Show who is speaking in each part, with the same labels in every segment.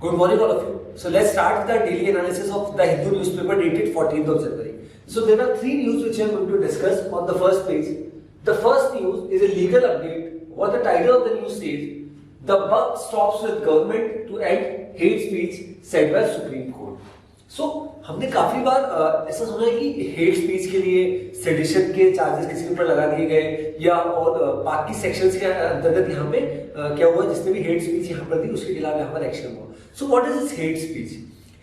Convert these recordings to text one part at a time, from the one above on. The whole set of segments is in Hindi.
Speaker 1: Good morning, all of you. So let's start the daily analysis of the Hindu newspaper dated 14th of January. So there are three news which I am going to discuss on the first page. The first news is a legal update. What the title of the news says: the buck stops with government to end hate speech said by Supreme Court. So हमने काफी बार ऐसा सुना है कि हेट स्पीच के लिए सेडिशन के चार्जेस किसी के ऊपर लगा दिए गए या और बाकी सेक्शंस के अंतर्गत यहाँ पे क्या हुआ, जिसने भी हेट स्पीच यहाँ पर दी उसके खिलाफ यहाँ पर एक्शन हुआ. So what is this hate speech?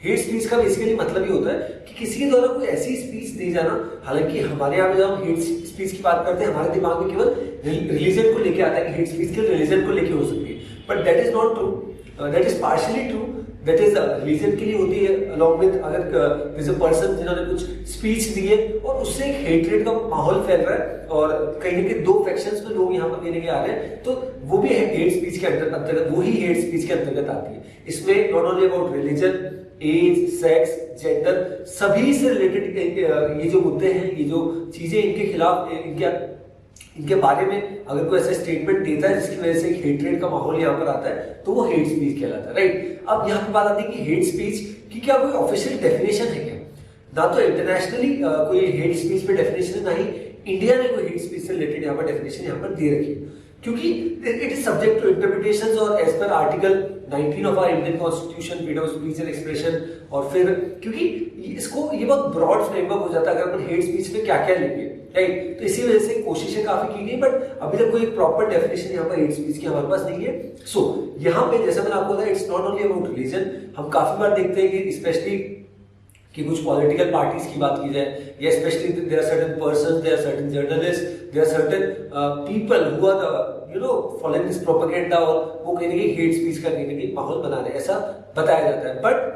Speaker 1: Hate speech का बेसिकली मतलब ये होता है कि किसी के द्वारा कोई ऐसी स्पीच दी जाना, हालांकि हमारे यहाँ पे जब हम हेट स्पीच की बात करते हैं हमारे दिमाग में केवल रिलीजन को लेके आता है कि हेट स्पीच के रिलीजन को लेके हो सकती है, but that is not true. That is partially true. That is religion के लिए होती है अलॉन्ग विद अगर जैसे पर्सन जिन्होंने कुछ स्पीच दी है और उससे एक हेट्रेड का माहौल फैल रहा है और कहीं ना कहीं दो फैक्शंस में लोग यहाँ पर देने के आ रहे हैं, तो वो भी हेट स्पीच के अंतर्गत, वो ही हेट स्पीच के अंतर्गत आती है. इसमें not only about religion, age, sex, gender, सभी से रिलेटेड ये जो मुद्दे हैं, ये जो चीजें इनके खिलाफ इनके बारे में अगर कोई ऐसा स्टेटमेंट देता है जिसकी वजह से हेट्रेड का माहौल यहाँ पर आता है तो वो हेट स्पीच कहलाता है. राइट. अब यहाँ पे बात आती है कि हेट स्पीच की क्या कोई ऑफिशियल डेफिनेशन है क्या? ना तो इंटरनेशनली कोई हेट स्पीच पे डेफिनेशन है, ना ही इंडिया ने कोई हेट स्पीच से रिलेटेड यहाँ पर डेफिनेशन यहाँ पर दे रखी है, क्योंकि it is subject to interpretations और as per article 19 of our Indian constitution, freedom of speech and expression. और फिर क्योंकि इसको ये बहुत ब्रॉड फ्रेमवर्क हो जाता है अगर अपन हेट स्पीच में क्या क्या लेंगे. राइट. तो इसी वजह से कोशिशें काफी की गई, बट अभी तक कोई प्रॉपर डेफिनेशन यहाँ पर हेट स्पीच की हमारे पास नहीं है. सो यहाँ पे जैसा मैंने आपको बताया, it's not only about religion. हम काफी बार देखते हैं कि स्पेशली कि कुछ पॉलिटिकल पार्टीज की बात की जाए या specially there are certain persons, there are certain journalists, there are certain people who are following this propaganda और वो कहीं ना कहीं हेट स्पीच का कहीं ना कहीं माहौल बना रहे हैं, ऐसा बताया जाता है. बट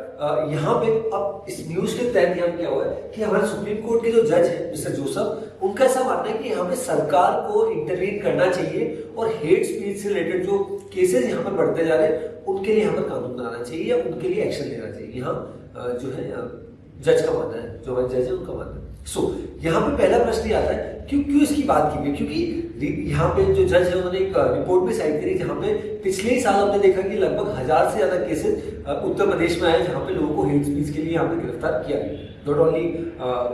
Speaker 1: यहाँ पे अब इस न्यूज के तहत यहाँ क्या हुआ है कि हमारे सुप्रीम कोर्ट के जो जज है मिस्टर जोसेफ, उनका ऐसा मानना है कि यहाँ पे सरकार को इंटरवीन करना चाहिए और हेट स्पीच से रिलेटेड जो केसेस यहाँ पर बढ़ते जा रहे हैं उनके लिए यहाँ पर कानून बनाना चाहिए या उनके लिए एक्शन लेना चाहिए. यहाँ जो है जज का मानना है, जो जज है उनका मानना है. सो यहाँ पे पहला प्रश्न ये आता है क्यों इसकी बात की गई, क्योंकि यहाँ पे जो जज है उन्होंने एक रिपोर्ट भी साइट करी जहाँ पे पिछले ही साल हमने देखा कि लगभग 1000 से ज्यादा केसेस उत्तर प्रदेश में आए जहाँ पे लोगों को हेट स्पीच के लिए यहाँ पे गिरफ्तार किया गया. Not only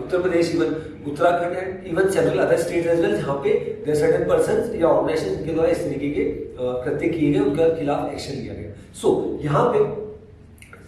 Speaker 1: Uttar Pradesh, even Uttarakhand and even several other state as well, जहाँ पे देयर सर्टेन पर्संस या ऑर्गेनाइजेशन के द्वारा इस तरीके के कृत्य किए गए, उनके खिलाफ एक्शन लिया गया. सो यहाँ पे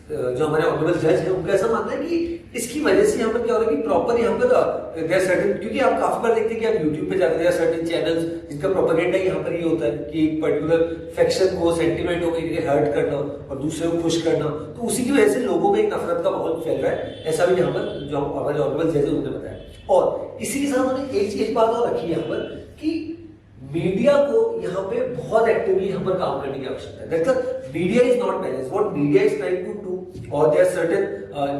Speaker 1: जो हमारे ऑनरेबल जज है उनका ऐसा मानना है कि इसकी वजह से यहाँ पर क्या हो रहा है कि प्रॉपर यहाँ पर देयर सर्टेन, क्योंकि आप काफी बार देखते हैं कि आप यूट्यूब पे जाकर देयर सर्टेन चैनल्स जिनका प्रोपेगेंडा यहाँ पर ये होता है कि एक पर्टिकुलर फैक्शन को, सेंटिमेंट को कहीं हर्ट करना और दूसरे को खुश करना, तो उसी की वजह से लोगों में एक नफरत का माहौल फैल रहा है. ऐसा भी यहाँ पर जो हमारे ऑनरेबल जज है उन्होंने बताया. और इसी के साथ उन्होंने एक बात और रखी है यहाँ पर कि मीडिया को यहाँ पे बहुत एक्टिवली यहाँ पर काम करने की आवश्यकता है. That's media is not balance. What media is trying to do और there certain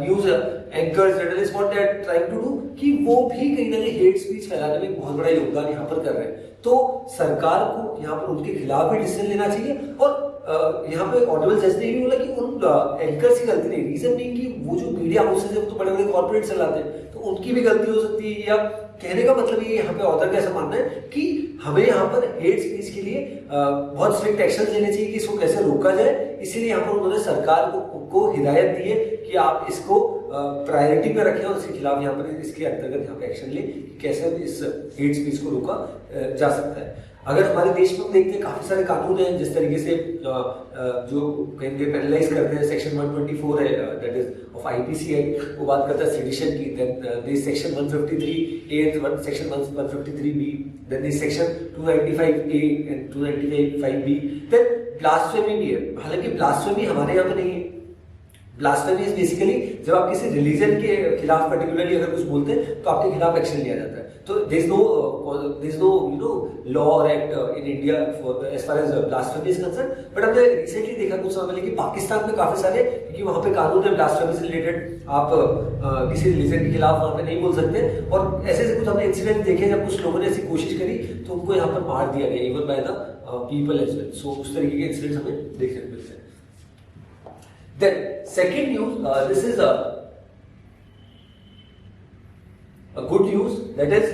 Speaker 1: news anchors, journalist, what they are trying to do कि वो भी कहीं ना कहीं हेट स्पीच फैलाने में बहुत बड़ा योगदान यहाँ पर कर रहे हैं. तो सरकार को यहाँ पर उनके खिलाफ भी डिसीजन लेना चाहिए. और यहाँ पे ऑनरेबल जज ने भी बोला कि उन एंकर्स की गलती नहीं, रीजन नहीं कि वो जो मीडिया हाउसेज है वो तो बड़े बड़े कॉर्पोरेट चलाते हैं, तो उनकी भी गलती हो सकती है. या कहने का मतलब ये यहाँ पे ऑथर का ऐसा मानना है कि हमें यहाँ पर हेट स्पीच के लिए बहुत स्ट्रिक्ट एक्शन लेने चाहिए कि इसको कैसे रोका जाए. इसीलिए यहाँ पर उन्होंने सरकार को हिदायत दी है कि आप इसको प्रायोरिटी पे रखें और इसके खिलाफ यहाँ पर इसके अंतर्गत यहाँ पे एक्शन ले, कैसे इस हेट स्पीच को रोका जा सकता है. अगर हमारे देश में हम देखते हैं काफी सारे कानून हैं जिस तरीके से जो कहेंगे पेनलाइज करते हैं. सेक्शन 124 है that is of IPC act, वो बात करता है सेडिशन की. Then section 153A and section 153B, then section 295A and 295B. Then blasphemy भी है, हालांकि ब्लास्फेमी हमारे यहाँ पे नहीं है. ब्लास्फेमी इज बेसिकली जब आप किसी रिलीजन के खिलाफ पर्टिकुलरली अगर कुछ बोलते हैं तो आपके खिलाफ एक्शन लिया जाता है. तो देयर इज नो लॉ और act in India for as far as blasphemy is concern. But हमने रिसेंटली देखा कुछ समय पहले कि पाकिस्तान में काफी सारे, क्योंकि वहां पे कानून है ब्लास्फेमी से रिलेटेड, आप किसी रिलीजन के खिलाफ वहां पे नहीं बोल सकते. और ऐसे कुछ हमने इंसिडेंट देखे जब कुछ लोगों ने ऐसी कोशिश करी तो उनको यहाँ पर मार दिया गया, even by the people as well. So उस तरीके के इंसिडेंट्स हमें देखने को मिलते हैं. Then second news, this is a good news, that is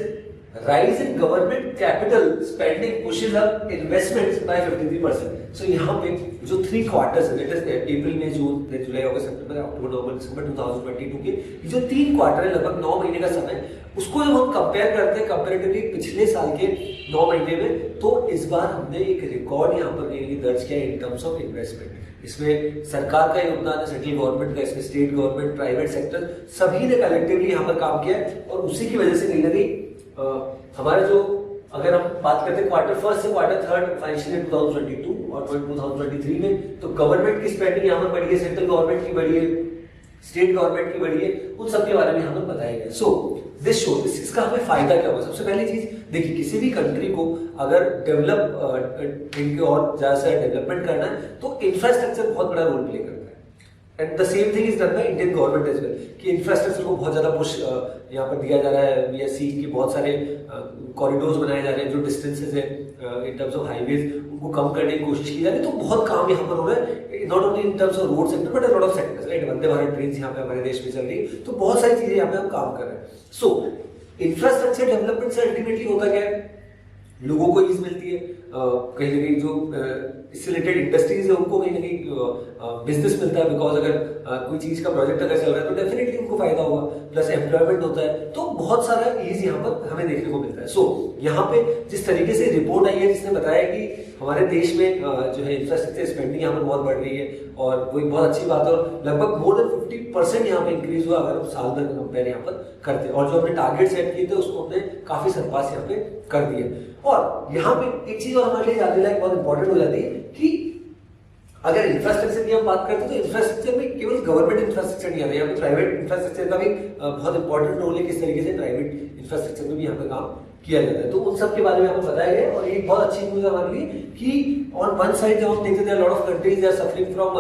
Speaker 1: rise in government capital capital spending pushes up investments by 53%. So यहाँ पे जो 3 क्वार्टर्स है, that is अप्रैल मई जून जुलाई अगस्त सितंबर अक्टूबर नवंबर दिसंबर 2022 के जो 3 क्वार्टर है, लगभग 9 महीने का समय, उसको जब हम कंपेयर करते हैं कंपेरेटिवली पिछले साल के 9 महीने में, तो इस बार हमने एक रिकॉर्ड यहाँ पर दर्ज किया इन टर्म्स ऑफ इन्वेस्टमेंट। इसमें सरकार का योगदान है, सेंट्रल गवर्नमेंट का, इसमें स्टेट गवर्नमेंट, प्राइवेट सेक्टर, सभी ने कलेक्टिवली यहाँ पर काम किया है। और उसी की वजह से कहीं ना कहीं हमारे जो, अगर हम बात करते हैं क्वार्टर फर्स्ट से क्वार्टर थर्ड फाइनेंशियल ईयर 2022 और 2023 में, तो गवर्नमेंट की स्पेंडिंग यहाँ पर बढ़ी है, सेंट्रल गवर्नमेंट की बढ़ी है, स्टेट गवर्नमेंट की बढ़ी है, उन सब के बारे में यहाँ पर बताया गया। सो दिस शो, इसका हमें फायदा क्या होगा? सबसे पहली चीज देखिए, किसी भी कंट्री को अगर डेवलप इनके और ज्यादा से डेवलपमेंट करना है तो इंफ्रास्ट्रक्चर बहुत बड़ा रोल प्ले करता है। And the same thing is done by Indian government as well, कि इंफ्रास्ट्रक्चर को बहुत ज्यादा पुश यहाँ पर दिया जा रहा है। वी आर सीइंग कि बहुत सारे कॉरिडोर्स बनाए जा रहे हैं, जो डिस्टेंसेज है इन टर्म्स ऑफ हाईवेज उनको कम करने की कोशिश की जा रही है। तो बहुत काम यहाँ पर हो रहा है, not only in terms of road sector but lot of sectors, right. Vande Bharat train यहाँ पे हमारे देश में चल रही है, तो बहुत सारी चीजें यहाँ पे हम काम कर रहे हैं। सो इंफ्रास्ट्रक्चर डेवलपमेंट से अल्टीमेटली होता क्या है, लोगों को ईज मिलती है, कहीं ना कहीं जो इससे रिलेटेड इंडस्ट्रीज है उनको कहीं ना कहीं बिजनेस मिलता है, बिकॉज अगर कोई चीज का प्रोजेक्ट अगर चल रहा है तो डेफिनेटली उनको फायदा होगा, प्लस एम्प्लॉयमेंट होता है, तो बहुत सारा ईज यहाँ पर हमें देखने को मिलता है। सो यहाँ पे जिस तरीके से रिपोर्ट आई है जिसने बताया कि हमारे देश में जो है इंफ्रास्ट्रक्चर स्पेंडिंग यहाँ पर बहुत बढ़ रही है, और वो एक बहुत अच्छी बात है, और लगभग मोर देन 50% यहाँ पे इंक्रीज हुआ अगर हम साल भर का कंपेयर यहाँ पर करते हैं। और जो हमने टारगेट सेट किए थे उसको हमने काफी सरपास यहाँ पे कर दिया। और यहाँ पे एक चीज और हमारे लिए जानने लायक बहुत इंपॉर्टेंट हो जाती है कि अगर इंफ्रास्ट्रक्चर की हम बात करते हैं तो इंफ्रास्ट्रक्चर में केवल गवर्नमेंट इंफ्रास्ट्रक्चर नहीं आता, यहाँ पे प्राइवेट इंफ्रास्ट्रक्चर का भी बहुत इंपॉर्टेंट रोल है, किस तरीके से प्राइवेट इंफ्रास्ट्रक्चर में भी यहाँ पे काम किया जाता है। तो उन सब के बारे में हमें बताया गया। और एक बहुत अच्छी न्यूज है हमारे लिए कि ऑन वन साइड जब हम देखते हैं lot of countries they are suffering from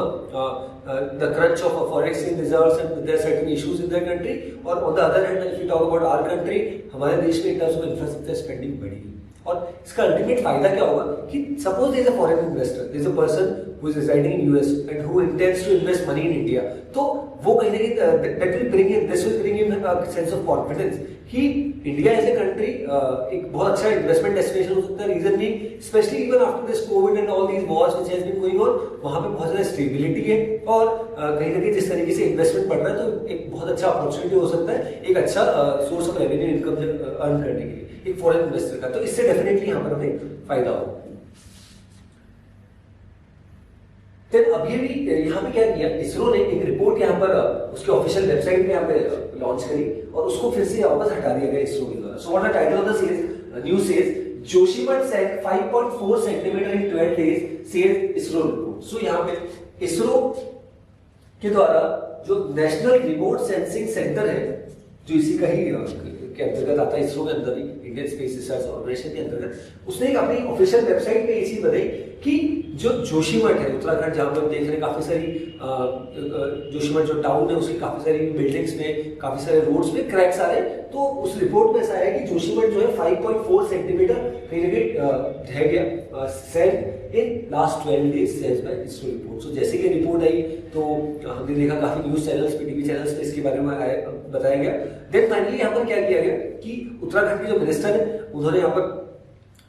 Speaker 1: the crunch of foreign exchange reserves and there are certain issues in their country, और on the other hand if you talk about our country, हमारे देश में in terms of infrastructure spending बढ़ी है। और इसका अल्टीमेट फायदा क्या होगा कि suppose there is a foreign investor, there is a person who is residing in US and who intends to invest money in India, तो वो कहीं ना कहीं that will bring in this will bring in a sense of confidence कि इंडिया एज ए कंट्री एक बहुत अच्छा इन्वेस्टमेंट डेस्टिनेशन हो सकता है। रीजन भी specially even after this Covid and all these wars which has been going on, वहां पे बहुत ज्यादा स्टेबिलिटी है, और कहीं ना कहीं जिस तरीके से इन्वेस्टमेंट बढ़ रहा है तो एक बहुत अच्छा अपॉर्चुनिटी हो सकता है, एक अच्छा source of revenue income earn करने के लिए एक फॉरेन इन्वेस्टर का। तो इससे डेफिनेटली यहाँ पर हमें फायदा होगा। फिर अभी भी यहाँ पे क्या किया, इसरो ने एक रिपोर्ट यहाँ पर उसके ऑफिशियल वेबसाइट पे यहाँ पे लॉन्च करी, और उसको फिर से वापस हटा दिया गया इसरो के द्वारा। So what the title of the news says, Joshimath sank 5.4 centimetre in 12 days, says ISRO report. So यहाँ पे इसरो के द्वारा जो नेशनल रिमोट सेंसिंग सेंटर है, जो इसी का ही के अंतर्गत आता है, इसरो के अंदर ही, इंडियन स्पेस रिसर्च ऑर्गेनाइजेशन के अंतर्गत, उसने एक अपनी ऑफिशियल वेबसाइट पे ये चीज बताई कि जो जोशीमठ है उत्तराखंड, जहाँ पे हम देख रहे हैं काफी सारी जोशीमठ जो टाउन है उसकी काफी सारी बिल्डिंग्स में, काफी सारे रोड्स में क्रैक्स आ रहे हैं। तो उस रिपोर्ट में ऐसा है कि जोशीमठ जो है 5.4 सेंटीमीटर कहीं रह गया sank in last 12 days says by ISRO report. So जैसे कि रिपोर्ट आई तो हमने देखा काफी न्यूज चैनल्स पे, टीवी चैनल्स पे इसके बारे में बताया गया। देन फाइनली यहाँ पर क्या किया गया कि उत्तराखंड के जो मिनिस्टर है उन्होंने यहाँ पर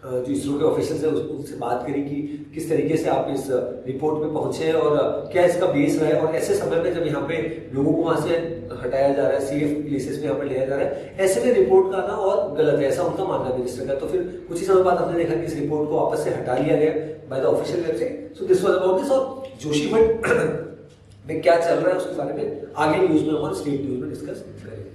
Speaker 1: जो इसरो के ऑफिशियल्स है उनसे बात करी कि किस तरीके से आप इस रिपोर्ट में पहुंचे और क्या इसका बेस रहा है, और ऐसे समय में जब यहाँ पे लोगों को वहां से हटाया जा रहा है, सेफ प्लेसेस में यहाँ पर लिया जा रहा है, ऐसे में रिपोर्ट का आना और गलत है, ऐसा उनका मानना है मिनिस्टर का। तो फिर कुछ ही समय बाद हमने देखा कि इस रिपोर्ट को वापस से हटा लिया गया by the official website. So this was about this. और जोशीमठ में क्या चल रहा है उसके बारे में आगे न्यूज में और स्टेट न्यूज में डिस्कस करेंगे।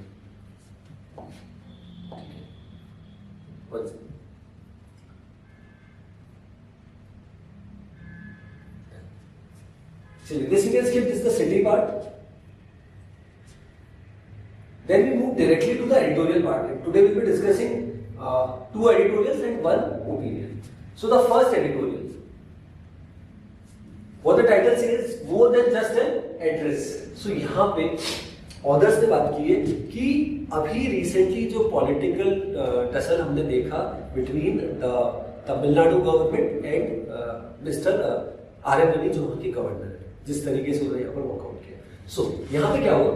Speaker 1: This you can skip, this is the city part. Then we move directly to the editorial part. Today we'll be discussing 2 editorials and 1 opinion. So the first editorial, what the title says, more than just an address. So यहाँ पे ऑथर्स ने बात की है कि अभी रिसेंटली जो पॉलिटिकल टसल हमने देखा between the Tamil Nadu government and mister R N. Ravi जो उनके गवर्नर है, जिस तरीके से उन्होंने यहाँ पर वॉकआउट किया। सो यहाँ पे क्या हुआ,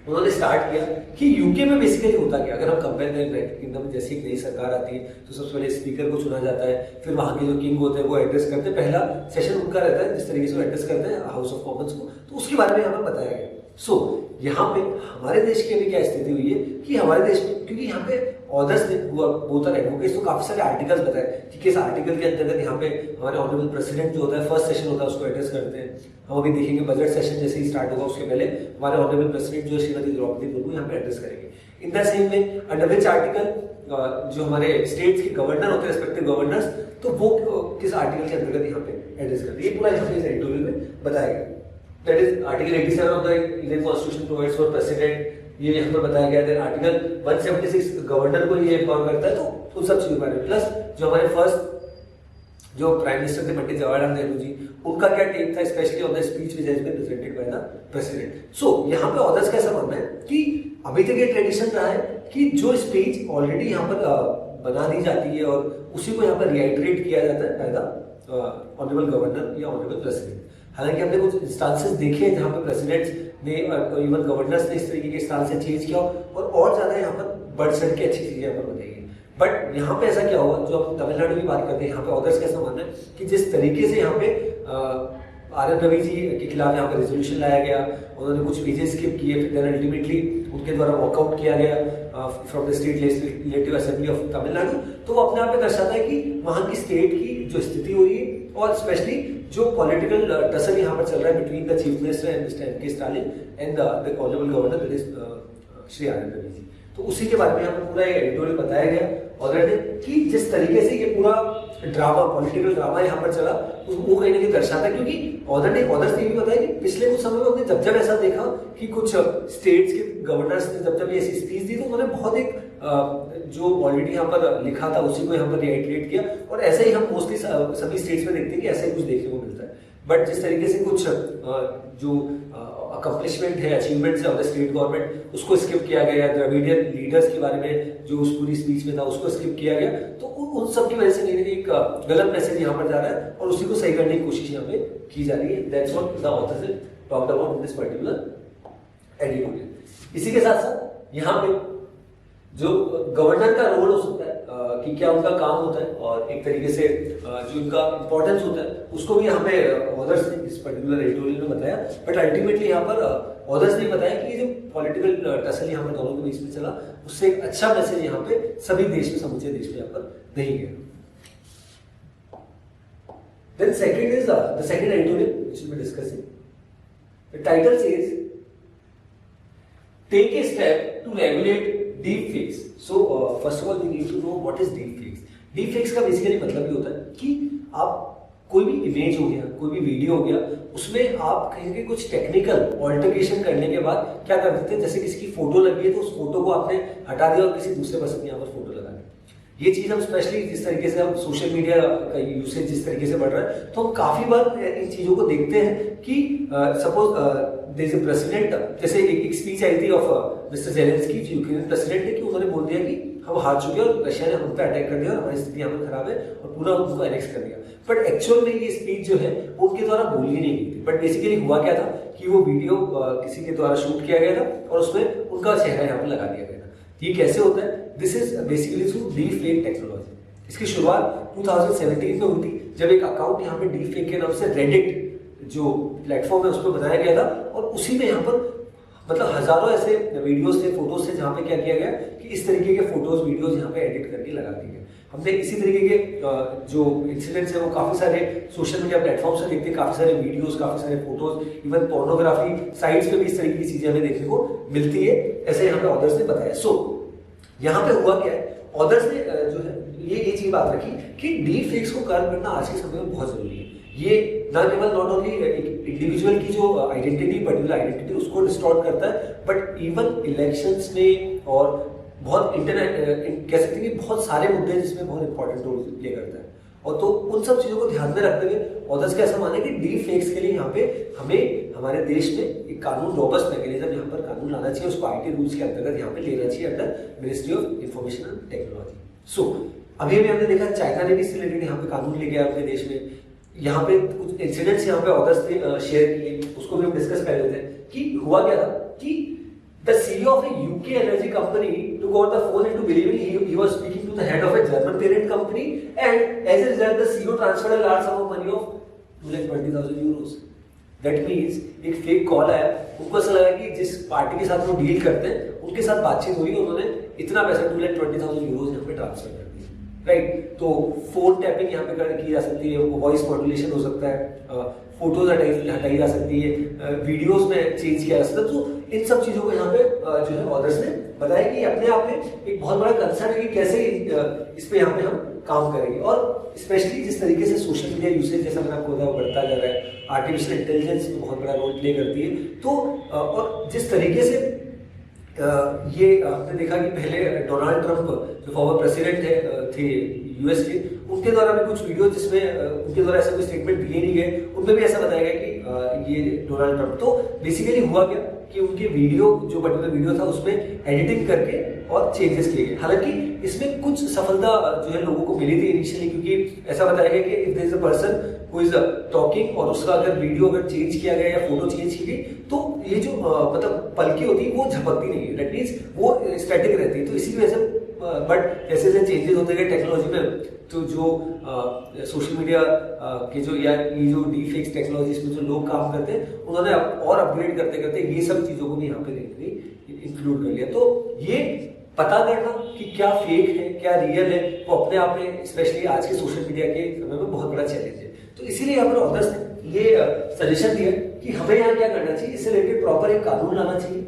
Speaker 1: उन्होंने स्टार्ट किया कि यूके में बेसिकली होता क्या, अगर हम कंपेयर करें यूनाइटेड किंगडम में, जैसे एक नई सरकार आती है तो सबसे पहले स्पीकर को चुना जाता है, फिर वहां के जो किंग होते हैं वो एड्रेस करते हैं, पहला सेशन उनका रहता है जिस तरीके से वो एड्रेस करते हैं हाउस ऑफ कॉमन्स को, तो उसके बारे में यहाँ पर बताया गया। सो यहाँ पे हमारे देश की अभी क्या स्थिति हुई है कि हमारे देश में, क्योंकि यहाँ पे ऑथर्स ने बोथ आर एडवोकेट्स, तो काफी सारे आर्टिकल्स बताए कि किस आर्टिकल के अंतर्गत यहाँ पे हमारे ऑनरेबल प्रेसिडेंट जो होता है फर्स्ट सेशन होता है उसको एड्रेस करते हैं। हम अभी देखेंगे बजट सेशन जैसे ही स्टार्ट होगा उसके पहले हमारे ऑनरेबल प्रेसिडेंट जो श्रीमती द्रौपदी मुर्मू यहाँ पे एड्रेस करेंगे। In the same way under which article जो हमारे स्टेट्स के गवर्नर होते हैं रेस्पेक्टिव गवर्नर्स, तो वो किस आर्टिकल के अंतर्गत यहाँ पे एड्रेस करते हैं, ये पूरा यहाँ पे इस एडिटोरियल में बताया गया। That is Article 87 of the Indian Constitution provides for president, ये यहाँ पर बताया गया है। आर्टिकल 176 गवर्नर को ये एम्पावर करता है, तो उन सब चीजों के बारे में, प्लस जो हमारे फर्स्ट जो प्राइम मिनिस्टर थे पंडित जवाहरलाल नेहरू जी, उनका क्या टेक था specially on the speech which has been presented by the president. So यहाँ पे ऑथर्स का ऐसा मानना है कि अभी तक ये ट्रेडिशन रहा है कि जो स्पीच ऑलरेडी यहाँ पर बना दी जाती है और उसी को यहाँ पर रिआइटरेट किया जाता है बाय द ऑनरेबल गवर्नर या ऑनरेबल प्रेसिडेंट। हालांकि हमने कुछ इंस्टांसेस देखे हैं जहां पे प्रेसिडेंट्स ने इवन गवर्नर्स ने इस तरीके के इंस्टांस से चेंज किया और ज्यादा यहाँ पर बढ़ चढ़ के अच्छी चीजें यहाँ पर बताई गई। बट यहाँ पे ऐसा क्या हुआ, जो हम तमिलनाडु की बात करते हैं, यहाँ पे ऑथर्स कैसा मानना है कि जिस तरीके से यहाँ पे आर.एन. रवि जी के खिलाफ यहाँ पर रेजोल्यूशन लाया गया, उन्होंने कुछ पेजेस स्किप किए, फिर देन अल्टीमेटली उनके द्वारा वॉकआउट किया गया from the state legislative assembly of Tamil Nadu, तो वो अपने आप में दर्शाता है कि वहाँ की स्टेट की जो स्थिति हुई है और स्पेशली जो पॉलिटिकल टसल यहाँ पर चल रहा है between the chief minister and mister M K Stalin and the honourable governor that is Shri R N. Ravi ji, तो उसी के बारे में यहाँ पर पूरा एडिटोरियल बताया गया ऑलरेडी कि जिस तरीके से ये पूरा ड्रामा पॉलिटिकल ड्रामा यहाँ पर चला वो कहीं ना कहीं दर्शाता है। क्योंकि ऑथर्स ने भी बताया कि पिछले कुछ समय में हमने जब ऐसा देखा कि कुछ स्टेट्स के गवर्नर्स ने जब ये ऐसी स्पीच दी तो उन्होंने बहुत एक जो ऑलरेडी यहाँ पर लिखा था उसी को यहाँ पर रिआइटरेट किया, और ऐसे ही हम मोस्टली सभी स्टेट्स में देखते हैं कि ऐसा ही कुछ देखने को मिलता है। बट जिस तरीके से कुछ जो अकम्पलिशमेंट है, अचीवमेंट्स है ऑफ द स्टेट गवर्नमेंट, उसको स्किप किया गया, द्रविडियन लीडर्स के बारे में जो उस पूरी स्पीच में था उसको स्किप किया गया, तो उन सब की वजह से नहीं एक गलत मैसेज यहाँ पर जा रहा है और उसी को सही करने की कोशिश यहाँ पे की जा रही है। That's what the author's talked about in this particular editorial. इसी के साथ साथ यहाँ पे जो गवर्नर का रोल हो सकता है कि क्या उनका काम होता है और एक तरीके से जो उनका इंपॉर्टेंस होता है उसको भी यहाँ पे ऑथर्स ने इस पर्टिकुलर एडिटोरियल में बताया। बट अल्टीमेटली यहाँ पर ऑथर्स ने बताया कि जो पॉलिटिकल टसल यहाँ पर दोनों के बीच में चला उससे एक अच्छा मैसेज यहाँ पे सभी देश में, समूचे देश में यहाँ पर नहीं गया। Then second is the second editorial which we'll be discussing. The title says, "Take a step to regulate deepfakes." So first of all we need to know what is deepfakes. Deepfakes का बेसिकली मतलब ये होता है कि आप कोई भी इमेज हो गया, कोई भी वीडियो हो गया, उसमें आप कहीं के कुछ टेक्निकल ऑल्टरेशन करने के बाद क्या कर देते हैं, जैसे किसी की फोटो लगी है तो उस फोटो को आपने हटा दिया और किसी दूसरे पर्सन की यहाँ पर फोटो लगा दी। ये चीज हम स्पेशली जिस तरीके से हम सोशल मीडिया का यूसेज जिस तरीके से बढ़ रहा है तो हम काफी बार इन चीजों को देखते हैं कि suppose there is a president, जैसे एक स्पीच आई थी ऑफ मिस्टर जेलेंस्की जो यूक्रेन प्रेसिडेंट है कि उन्होंने बोल दिया कि हम हार चुके हैं और रशिया ने हम पे अटैक कर दिया और हमारी स्थिति यहाँ पर खराब है और पूरा उनको एनेक्स कर दिया। बट एक्चुअल में ये स्पीच जो है वो उनके द्वारा बोली नहीं गई थी। बट बेसिकली हुआ क्या था कि वो वीडियो किसी के द्वारा शूट किया गया था और उसमें उनका चेहरा यहाँ पर लगा दिया गया था। ये कैसे होता है? This is basically through deepfake technology. इसकी शुरुआत 2017 में हुई थी जब एक अकाउंट यहाँ पे डीपफेक के नाम से रेडिट जो प्लेटफॉर्म है उस पर बनाया गया था और उसी में यहाँ पर मतलब हजारों ऐसे वीडियोस थे, फोटोज थे जहाँ पे क्या किया गया कि इस तरीके के फोटोज वीडियोस यहाँ पे एडिट करके लगा दिए गए। हमने इसी तरीके के जो इंसिडेंट्स है वो काफी सारे सोशल मीडिया प्लेटफॉर्म से देखते हैं, काफी सारे वीडियोस, काफी सारे फोटोज, इवन पोर्नोग्राफी साइट्स पे भी इस तरीके की चीजें हमें देखने को मिलती है, ऐसे यहाँ पे ऑथर्स ने बताया। सो यहाँ पे हुआ क्या है, ऑथर्स ने जो है ये चीज बात रखी कि डीप फेक्स को कर्व करना आज के समय में बहुत जरूरी है। ये ना केवल नॉट ओनली इंडिविजुअल की जो आइडेंटिटी, पर्टिकुलर आइडेंटिटी उसको डिस्टॉर्ट करता है, बट इवन इलेक्शंस में और बहुत इंटरनेट कह सकते हैं कि बहुत सारे मुद्दे हैं जिसमें बहुत इंपॉर्टेंट रोल प्ले करता है। और तो उन सब चीजों को ध्यान में रखते हुए ऑथर्स का ऐसा मानना है कि डीप फेक्स के लिए यहाँ पे हमें हमारे देश में एक कानून, रोबस्ट मैकेनिज्म यहाँ पर कानून लाना चाहिए, उसको आईटी रूल्स के अंतर्गत यहाँ पे लेना चाहिए under ministry of information and technology. So अभी हमने देखा चाइना ने भी इससे रिलेटेड यहाँ पे कानून ले गया अपने देश में। यहाँ पे कुछ इंसिडेंट्स यहाँ पे ऑथर्स ने शेयर किए, उसको भी हम डिस्कस कर लेते हैं कि हुआ क्या था कि The CEO of a UK energy company took over the phone into believing he was speaking to the head of a German parent company, and as a result, the CEO transferred a large sum of money of 2,20,000 euros. That means एक फेक कॉल आया, उनको ऐसा लगा कि जिस पार्टी के साथ वो डील करते हैं उनके साथ बातचीत हुई, उन्होंने इतना पैसा 2,20,000 euros यहाँ पे ट्रांसफर कर दिया, राइट। तो फोन टैपिंग यहाँ पे की जा सकती है, वॉइस मॉड्यूलेशन हो सकता है, फोटोज हटाई जा सकती है, वीडियोस में चेंज किया जा सकता है। तो इन सब चीजों को यहाँ पे जो है ऑथर्स ने बताया कि अपने आप में एक बहुत बड़ा कंसर्न है कि कैसे इस पे यहाँ पे हम काम करेंगे, और स्पेशली जिस तरीके से सोशल मीडिया यूसेज जैसा मैंने आपको बताया बढ़ता जा रहा है, आर्टिफिशियल इंटेलिजेंस में बहुत बड़ा रोल प्ले करती है। तो और जिस तरीके से ये आपने देखा कि पहले डोनाल्ड ट्रंप जो फॉर्मर प्रेसिडेंट थे यूएस के, उनके द्वारा भी कुछ वीडियो जिसमें उनके द्वारा ऐसा कोई स्टेटमेंट दिए नहीं गए, उनमें भी ऐसा बताया गया कि ये डोनाल्ड ट्रंप। तो बेसिकली हुआ क्या कि उनके वीडियो जो पर्टिकुलर वीडियो था उसमें एडिटिंग करके और चेंजेस किए गए। हालांकि इसमें कुछ सफलता जो है लोगों को मिली थी इनिशियली, क्योंकि ऐसा बताया गया कि if there is a person who is talking और उसका अगर वीडियो अगर चेंज किया गया या फोटो चेंज की गई तो ये जो मतलब पलकी होती है वो झपकती नहीं है, दैट मींस वो स्टैटिक रहती है। तो इसी वजह से बट जैसे जैसे चेंजेस होते गए टेक्नोलॉजी में, तो जो सोशल मीडिया के जो या ये जो डीफेक्स टेक्नोलॉजी में जो लोग काम करते हैं उन्होंने और अपग्रेड करते करते ये सब चीजों को भी यहाँ पे इंक्लूड कर लिया। तो ये पता करना कि क्या फेक है क्या रियल है, वो अपने आप में स्पेशली आज के सोशल मीडिया के समय में बहुत बड़ा चैलेंज है। तो इसीलिए यहाँ पर ऑथर्स ने ये सजेशन दिया कि हमें यहाँ क्या करना चाहिए, इससे रिलेटेड प्रॉपर एक कानून लाना चाहिए,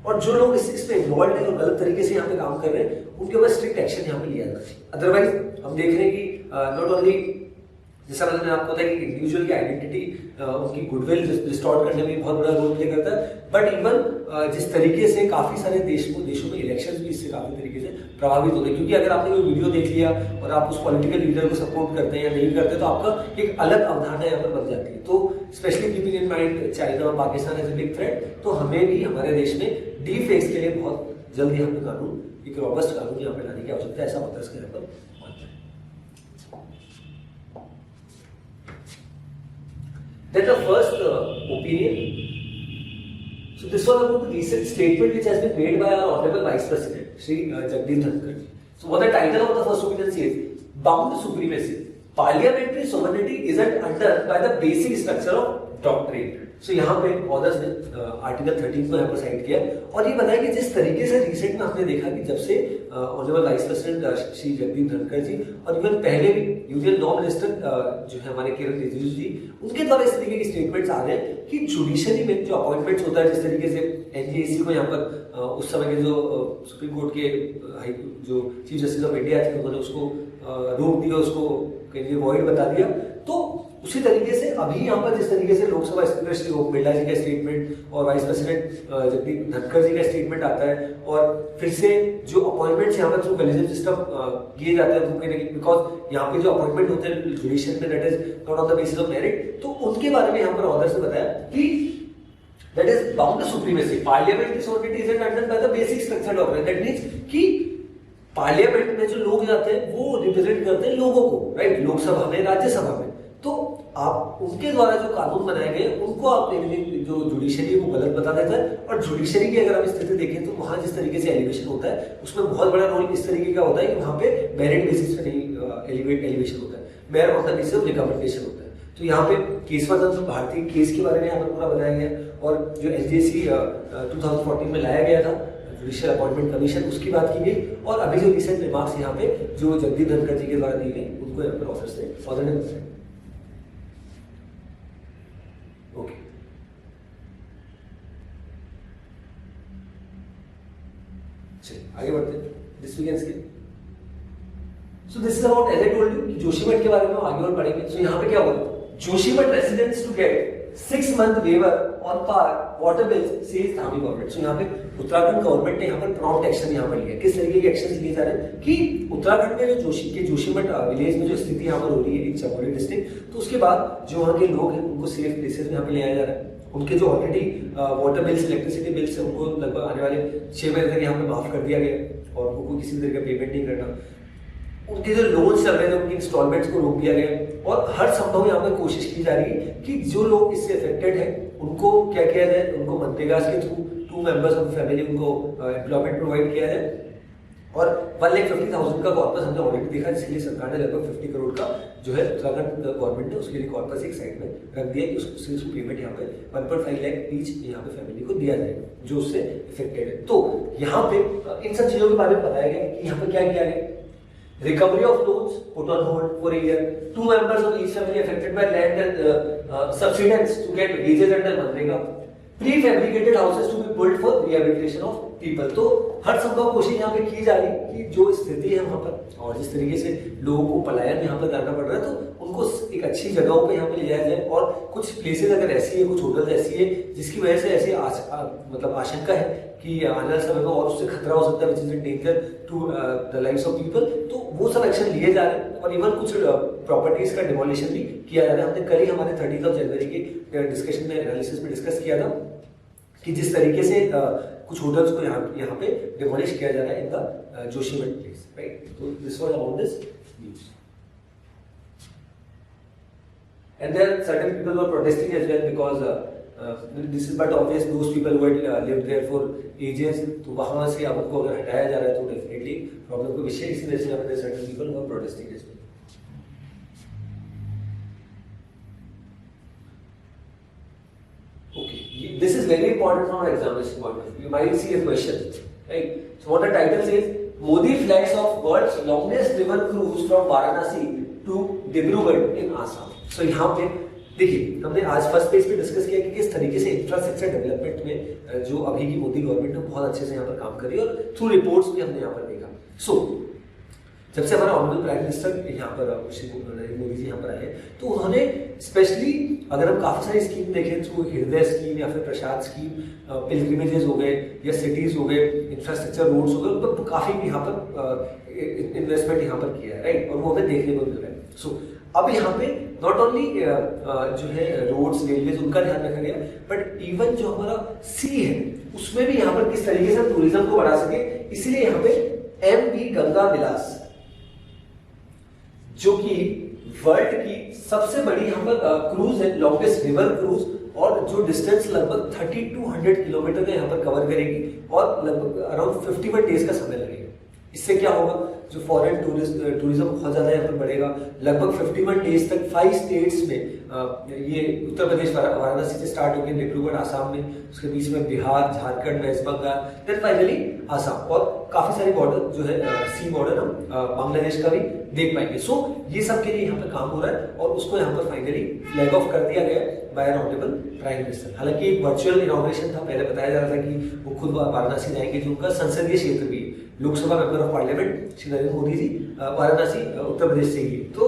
Speaker 1: और जो लोग इसमें इन्वॉल्व है और गलत तरीके से यहाँ पे काम कर रहे हैं उनके ऊपर स्ट्रिक्ट एक्शन यहाँ पे लिया जाना चाहिए। अदरवाइज हम देख रहे हैं कि नॉट ओनली जैसा मैंने आपको बताया कि इंडिविजुअल की आइडेंटिटी उनकी गुडविल डिस्टॉर्ट करने में बहुत बड़ा रोल प्ले करता है, बट इवन जिस तरीके से काफी सारे देशों में इलेक्शंस भी इससे काफी तरीके से प्रभावित हो रहे हैं। क्योंकि अगर आपने कोई वीडियो देख लिया और आप उस पॉलिटिकल लीडर को सपोर्ट करते हैं या नहीं करते तो आपका एक अलग अवधारणा यहाँ पर बन जाती है। तो specially keeping in mind China और Pakistan as a big threat, तो हमें भी हमारे देश में डीफेक्स के लिए बहुत जल्दी यहाँ पे कानून, एक रॉबस्ट कानून यहाँ पे लाने की आवश्यकता है, ऐसा ऑथर्स के यहाँ पर मानते हैं। Then the first opinion. So this was about the recent statement which has been made by our Honorable Vice President, Shri Jagdeep Dhankhar. So what the title of the first opinion says: bound supremacy. Parliamentary sovereignty isn't under by the basic structure of doctrine. So यहाँ पे ऑथर्स ने आर्टिकल 13 को यहाँ पर साइड किया और ये बताया कि जिस तरीके से रिसेंट में हमने देखा कि जब से honourable vice president Shri Jagdeep Dhankhar ji और इवन पहले भी यूनियन लॉ मिनिस्टर जो है हमारे किरण रिजिजू जी, उनके द्वारा इस तरीके के स्टेटमेंट्स आ रहे हैं कि जुडिशरी में जो अपॉइंटमेंट्स होता है, जिस तरीके से एनजीएसी को यहाँ पर उस समय के जो सुप्रीम कोर्ट के जो चीफ जस्टिस ऑफ इंडिया थे उन्होंने उसको रोक दिया, उसको कहीं वॉइड बता दिया। तो उसी तरीके से अभी यहाँ पर जिस तरीके से लोकसभा स्पीकर श्री ओम बिरला जी का स्टेटमेंट और वाइस प्रेसिडेंट जगदीप धनखड़ जी का स्टेटमेंट आता है और फिर से जो अपॉइंटमेंट्स यहाँ पर थ्रू कॉलेजियम सिस्टम किए जाते हैं, बिकॉज यहाँ पे जो अपॉइंटमेंट होते हैं जुडिशियल में that is not on the basis of merit, तो उनके बारे में यहाँ पर ऑथर्स ने बताया कि that is bound supremacy, parliamentary sovereignty is under by the basic structure doctrine. That means कि पार्लियामेंट में जो लोग जाते हैं वो रिप्रेजेंट करते हैं लोगों को, राइट, लोकसभा में, राज्यसभा में। तो आप उनके द्वारा जो कानून बनाए गए उनको आप जो जुडिशरी को गलत बता देता है, और जुडिशरी की अगर आप स्थिति देखें तो वहां जिस तरीके से एलिवेशन होता है उसमें बहुत बड़ा रोल इस तरीके का होता है कि वहां पे मेरिट बेसिस पे नहीं एलिवेशन होता है, merit on the basis of recommendation होता है। तो यहाँ पे केशवानंद भारती केस के बारे में यहाँ पर पूरा बनाया गया और जो एसजीएसी 2014 में लाया गया था जुडिशियल अपॉइंटमेंट कमीशन, उसकी बात की गई, और अभी जो रिसेंट रिमार्क्स यहाँ पे जो जगदीप धनखड़ जी के द्वारा दी गई उनको यहाँ पर ऑथर्स ने बताया। ओके, चलिए आगे बढ़ते हैं। This we can skip. So this is about, as I told you, Joshimath के बारे में आगे और पढ़ेंगे। सो यहाँ पे क्या हुआ, Joshimath residents to get 6 month waiver on par water bills says Dhami government. So यहाँ पे उत्तराखंड गवर्नमेंट ने यहाँ पर प्रॉम्प्ट एक्शन यहाँ पर लिया। किस तरीके के एक्शन लिए जा रहे हैं कि उत्तराखंड में जो जोशीमठ विलेज में जो स्थिति यहाँ पर हो रही है इन चमोली डिस्ट्रिक्ट, तो उसके बाद जो वहाँ के लोग हैं उनको सेफ प्लेसेस में यहाँ पे ले आया जा रहा है। उनके जो already water bills, electricity bills है, उनको लगभग आने वाले 6 महीने तक यहाँ पे माफ कर दिया गया और उनको किसी तरह का पेमेंट नहीं करना। उनके जो लोन चल रहे थे उनकी इंस्टॉलमेंट्स को रोक दिया गया और हर संभव यहाँ पर कोशिश की जा रही है कि जो लोग इससे अफेक्टेड है उनको क्या किया जाए, उनको मनरेगा के थ्रू 2 मेंबर्स ऑफ फैमिली उनको एम्प्लॉयमेंट प्रोवाइड किया जाए। और 1,50,000 का कॉर्पस हमने ऑलरेडी देखा, जिसके लिए सरकार ने लगभग 50 करोड़ का जो है उत्तराखंड गवर्नमेंट ने उसके लिए कॉर्पस एक साइड में रख दिया कि उसको पेमेंट यहाँ पे 1.5 लाख ईच यहाँ पे फैमिली को दिया जाएगा जो उससे इफेक्टेड है। तो यहाँ पे इन सब चीजों के बारे में बताया गया कि यहाँ पे क्या किया गया। Recovery of loans put on hold for a year. 2 members of each family affected by land and subsidence to get wages under MNREGA. Prefabricated houses to be built for rehabilitation of people. तो हर संभव कोशिश यहाँ पे की जा रही कि जो स्थिति है वहाँ पर और जिस तरीके से लोगों को पलायन यहाँ पर करना पड़ रहा है तो उनको एक अच्छी जगहों पे यहाँ पे ले जाया जाए। और कुछ प्लेसेस अगर ऐसी है, कुछ होटल्स ऐसी है जिसकी वजह से ऐसी मतलब आशंका है कि आने वाले समय में और उससे खतरा हो सकता है, which is in danger to the lives of people, तो वो सब एक्शन लिए जा रहे हैं। और इवन कुछ प्रॉपर्टीज का डिमोलिशन भी किया जा रहा है। हमने कल ही हमारे 30 जनवरी के डिस्कशन में एनालिसिस में डिस्कस किया था कि जिस तरीके से कुछ होटल्स को यहाँ पे डिमोलिश किया जा रहा है in the Joshimath place, right. तो this was about this news. And there are certain people who are protesting as well because this is but obvious those people who had lived there for ages, तो वहाँ से अब उनको अगर हटाया जा रहा है तो डेफिनेटली प्रॉब्लम का विषय, इसी वजह से यहाँ पे certain people who are protesting as well. Okay, this is very important from our examination point of view. You might see a question, right? So what the title says, Modi flags off world's longest river cruise from Varanasi to Dibrugarh in Assam. So यहाँ पे देखिए हमने आज फर्स्ट पेज पे डिस्कस किया कि किस तरीके से इंफ्रास्ट्रक्चर डेवलपमेंट में जो अभी की मोदी गवर्नमेंट ने बहुत अच्छे से यहाँ पर काम करी और थ्रू रिपोर्ट्स भी हमने यहाँ पर देखा। सो जब से हमारा ऑनरेबल प्राइम मिनिस्टर यहाँ पर श्री नरेंद्र मोदी जी यहाँ पर आए तो उन्होंने स्पेशली अगर हम काफी सारी स्कीम देखें थ्रू हृदय स्कीम या फिर प्रसाद स्कीम, पिलग्रिमेजेस हो गए या सिटीज हो गए, इंफ्रास्ट्रक्चर रोड्स हो गए, उन पर काफी यहाँ पर इन्वेस्टमेंट यहाँ पर किया है, राइट। और वो हमें देखने को मिल रहा है। सो अब यहाँ पे नॉट ओनली जो है रोड्स रेलवेज उनका ध्यान रखा गया बट इवन जो हमारा सी है उसमें भी यहाँ पर किस तरीके से हम टूरिज्म को बढ़ा सके, इसीलिए यहाँ पे MV गंगा विलास जो कि वर्ल्ड की सबसे बड़ी यहाँ पर क्रूज है, लॉन्गेस्ट रिवर क्रूज, और जो डिस्टेंस लगभग 3200 किलोमीटर का यहाँ पर कवर करेगी और लगभग अराउंड 51 डेज का समय लगेगा। इससे क्या होगा, जो फॉरेन टूरिज्म बहुत ज्यादा यहाँ पर बढ़ेगा। लगभग 51 डेज तक 5 स्टेट्स में ये उत्तर प्रदेश वाराणसी से स्टार्ट होकर डिब्रूगढ़ आसाम में, उसके बीच में Bihar, Jharkhand, West Bengal, then finally Assam, और काफी सारे बॉर्डर जो है सी बॉर्डर हम बांग्लादेश का भी देख पाएंगे। सो ये सब के लिए यहाँ पर काम हो रहा है और उसको यहाँ पर फाइनली फ्लैग ऑफ कर दिया गया बाय ऑनरेबल प्राइम मिनिस्टर। हालांकि एक वर्चुअल इनॉग्रेशन था, पहले बताया जा रहा था कि वो खुद वाराणसी जाएंगे, जो उनका संसदीय क्षेत्र भी है, Lok Sabha member of parliament Shri Narendra Modi ji Varanasi Uttar Pradesh से ही। तो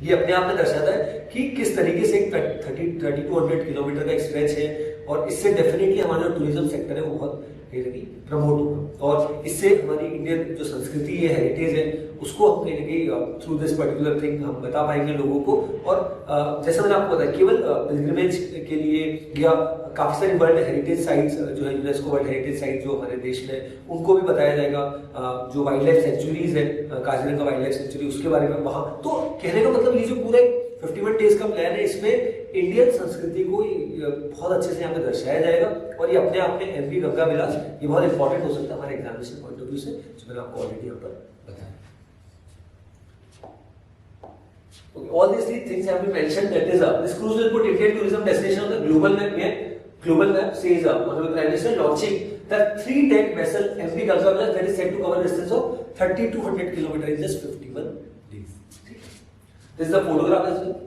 Speaker 1: ये अपने आप में दर्शाता है कि किस तरीके से 3200 किलोमीटर का एक स्ट्रेच है और इससे डेफिनेटली हमारा जो टूरिज्म सेक्टर है वो बहुत कहीं ना कहीं प्रमोट होगा और इससे हमारी इंडियन जो संस्कृति है, हेरिटेज है, उसको हम कहीं ना कहीं थ्रू दिस पर्टिकुलर थिंग हम बता पाएंगे लोगों को। और जैसा मैंने आपको बताया, केवल पिलग्रिमेज के लिए या काफी सारी वर्ल्ड हेरिटेज साइट्स जो है, यूनेस्को वर्ल्ड हेरिटेज साइट जो हमारे देश में, उनको भी बताया जाएगा। जो वाइल्ड लाइफ सेंचुरीज है, काजीरंगा वाइल्ड लाइफ सेंचुरी, उसके बारे में वहां, तो कहने का मतलब ये जो पूरे 51 डेज का प्लान है, इसमें इंडियन संस्कृति को बहुत अच्छे से यहाँ पे दर्शाया जाएगा और ये अपने आप में MV गंगा विलास ये बहुत इंपॉर्टेंट हो सकता है हमारे एग्जामिनेशन पॉइंट ऑफ व्यू से, जो मैंने आपको ऑलरेडी यहाँ पर बताया। Okay, all these three things have been mentioned. That is, this cruise will put Indian tourism destination on the global map. Global map says Honorable Prime Minister launching the 3-deck vessel MV Ganga Vilas that is set to cover a distance of 3200 km in just 51 days. This is the photograph as well.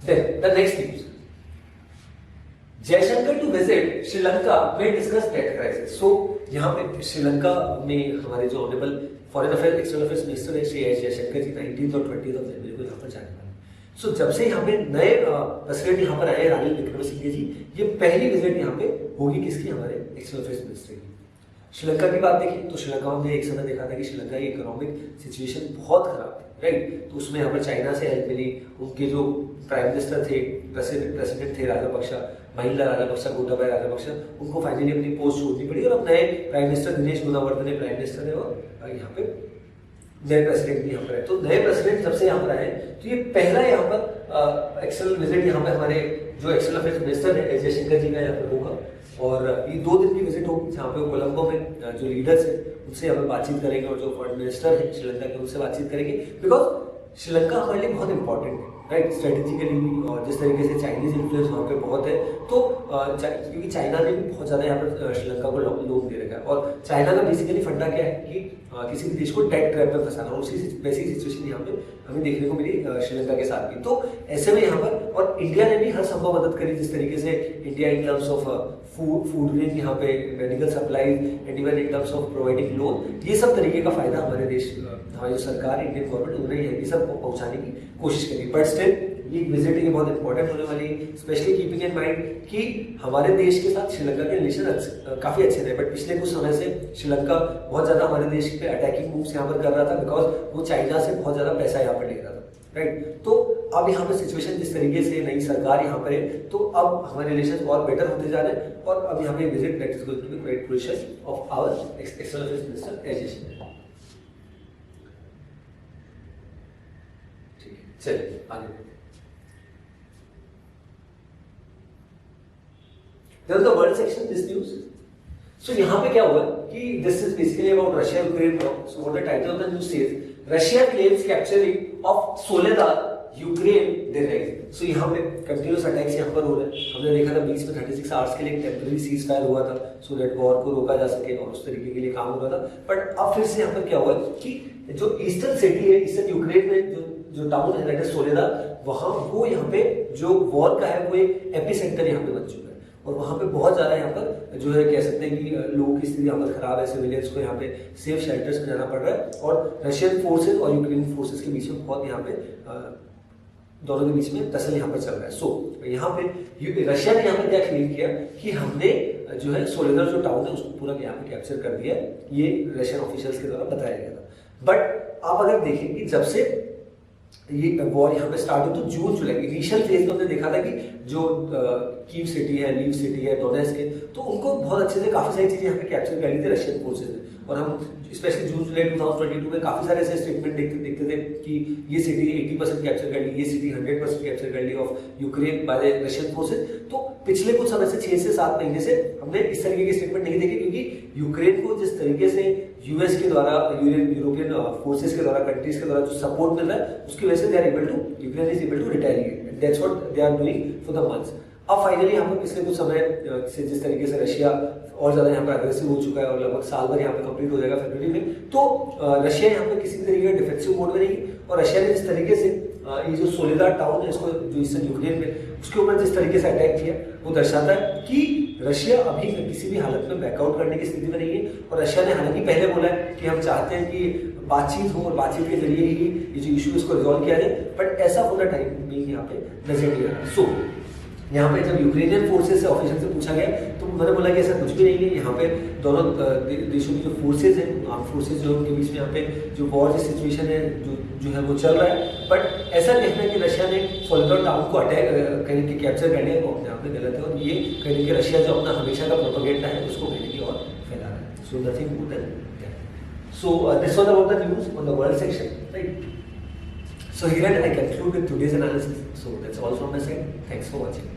Speaker 1: Then the next news. Jaishankar to visit Sri Lanka may discuss debt crisis. So यहाँ पे श्रीलंका में हमारे जो honourable foreign affairs external affairs minister है श्री एस जयशंकर जी 19 और 20 जनवरी को यहाँ पर जाने वाले। सो जब से यहाँ पे नए प्रेसिडेंट यहाँ पर आए रानिल विक्रमसिंघे जी, ये पहली विजिट यहाँ पे होगी किसकी, हमारे एक्सटर्नल अफेयर्स मिनिस्टर की। श्रीलंका की बात देखिए तो श्रीलंका में एक समय देखा था कि श्रीलंका की इकोनॉमिक सिचुएशन बहुत खराब थी, राइट। तो उसमें यहाँ पर चाइना से हेल्प मिली, उनके जो प्राइम मिनिस्टर थे, प्रेसिडेंट थे राजापक्सा, महिंदा राजापक्सा, गोटाबाया राजापक्सा, उनको फाइनली अपनी पोस्ट छोड़नी पड़ी और अब नए prime minister Dinesh Gunawardena prime minister है और यहाँ पे नए प्रेसिडेंट भी यहाँ पर है। तो नए प्रेसिडेंट जब से यहाँ पर आए तो ये पहला यहाँ पर एक्सटर्नल विजिट यहाँ पे हमारे जो एक्सटर्नल अफेयर्स मिनिस्टर है एस जयशंकर जी का यहाँ पे होगा, और ये 2 दिन की विजिट होगी जहाँ पे कोलंबो में जो लीडर्स है उनसे यहाँ पे बातचीत करेंगे, और जो फॉरेन मिनिस्टर है श्रीलंका के उनसे बातचीत करेंगे, बिकॉज श्रीलंका हमारे लिए बहुत इंपॉर्टेंट है, राइट, स्ट्रेटेजिकली भी, और जिस तरीके से चाइनीज इन्फ्लुएंस वहाँ पे बहुत है, तो क्योंकि चाइना ने भी बहुत ज़्यादा यहाँ पर श्रीलंका को लोन दे रखा है, और चाइना का बेसिकली फंडा क्या है कि किसी भी देश को डेट ट्रैप में फंसाना, उसी वैसी सिचुएशन यहाँ पे हमें देखने को मिली श्रीलंका के साथ भी। तो ऐसे में यहाँ पर, और इंडिया ने भी हर संभव मदद करी, जिस तरीके से India in terms of food grain यहाँ पे, medical supplies, and even in terms of providing loan, ये सब तरीके का फायदा हमारे देश, हमारी जो सरकार इंडियन गवर्नमेंट उन्हें ये सब पहुंचाने की कोशिश करी। बट स्टिल ये विजिट ये बहुत इंपॉर्टेंट होने वाली, स्पेशली कीपिंग इन माइंड कि हमारे देश के साथ श्रीलंका के रिलेशन काफी अच्छे थे, बट पिछले कुछ समय से श्रीलंका बहुत ज्यादा हमारे देश पे अटैकिंग मूव्स यहाँ पर कर रहा था, बिकॉज वो चाइना से बहुत ज्यादा पैसा यहाँ पर ले रहा था, राइट। तो अब यहाँ पे सिचुएशन जिस तरीके से, नई सरकार यहाँ पर है, तो अब हमारे रिलेशन और बेटर होते जा रहे हैं, और अब यहाँ पे visit that is going to be great precious of our external affairs minister S Jaishankar. ठीक है, चलिए आगे। There is the world section this news. So यहाँ पे क्या हुआ कि this is basically about Russia Ukraine war. So what the title of the news says, Russia claims capturing of Soledar, Ukraine denies. So यहाँ पे continuous attacks यहाँ पर हो रहे हैं। हमने देखा था बीच में 36 आवर्स के लिए एक टेम्पररी सीज फायर हुआ था, so that war को रोका जा सके, और उस तरीके के लिए काम हो रहा था। बट अब फिर से यहाँ पर क्या हुआ कि जो ईस्टर्न सिटी है, ईस्टर्न यूक्रेन में जो टाउन है दैट इज सोलेदार, वहाँ वो यहाँ पे जो वॉर का है वो एक एपिसेंटर यहाँ पे बन चुका है, और वहाँ पे बहुत ज़्यादा यहाँ पर जो है कह सकते हैं कि लोगों की स्थिति यहाँ पर खराब है, सिविलियंस को यहाँ पे सेफ शेल्टर्स में जाना पड़ रहा है, और रशियन फोर्सेज और यूक्रेन फोर्सेज के बीच में बहुत यहाँ पे दोनों के बीच में टसल यहाँ पर चल रहा है। सो यहाँ पे रशिया ने यहाँ पर क्या क्लेम किया कि हमने जो है सोलेदार जो टाउन है उसको पूरा यहाँ पे कैप्चर कर दिया, ये रशियन ऑफिशियल्स के द्वारा बताया गया था। बट आप अगर देखें कि जब से ये वॉर यहाँ पे स्टार्ट हुई तो जून जुलाई इनिशियल फेज में हमने देखा था कि जो कीव सिटी है, लीव सिटी है, डोनेट्स्क है, तो उनको बहुत अच्छे से काफी सारी चीजें यहाँ पे कैप्चर कर ली थी रशियन फोर्सेज ने, और हम स्पेशली जून जुलाई 2022 में काफी सारे ऐसे स्टेटमेंट देखते थे कि ये सिटी 80% कैप्चर कर ली, ये सिटी 100% कैप्चर कर ली of Ukraine by the Russian forces. तो पिछले कुछ समय से 6 से 7 महीने से हमने इस तरीके के स्टेटमेंट नहीं देखे, क्योंकि यूक्रेन को जिस तरीके से यूएस के द्वारा, यूरोपियन फोर्सेस के द्वारा, कंट्रीज के द्वारा जो सपोर्ट मिल रहा है, उसकी वजह से they are able to, Ukraine is able to retaliate, and that's what they are doing for the months. अब फाइनली यहाँ पर पिछले कुछ समय से जिस तरीके से रशिया और ज्यादा यहाँ पर अग्रेसिव हो चुका है, और लगभग साल भर यहाँ पे कंप्लीट हो जाएगा फरवरी में, तो रशिया यहाँ पे किसी भी तरीके का डिफेंसिव मोड में नहीं, और रशिया ने जिस तरीके से ये जो सोलेदार टाउन है इसको, जो ईस्टर्न यूक्रेन में, उसके ऊपर जिस तरीके से अटैक किया, वो दर्शाता है कि रशिया अभी किसी भी हालत में बैकआउट करने की स्थिति में नहीं है। और रशिया ने हालांकि पहले बोला है कि हम चाहते हैं कि बातचीत हो, और बातचीत के जरिए ही ये जो इशू इसको रिजॉल्व किया जाए, बट ऐसा होना टाइम में यहाँ पे नजर नहीं आ रहा। सो यहाँ पे जब यूक्रेनियन फोर्सेज से ऑफिसर से पूछा गया तो उन्होंने बोला कि ऐसा कुछ भी नहीं है, यहाँ पे दोनों देशों की जो फोर्सेज हैं, आर्म फोर्सेज जो उनके बीच में यहाँ पे जो वॉर की सिचुएशन है जो है वो चल रहा है। बट ऐसा कहना है कि रशिया ने सोलेदार टाउन को अटैक करने की, कैप्चर करने वो अपने आप में गलत है, और ये कहने कि रशिया जो अपना हमेशा का प्रोपेगेंडा है उसको कहने की और फैला रहा है। So nothing more than that. So this was about the news on the world section, right? So here I conclude with today's analysis. So that's all from my side. Thanks for watching.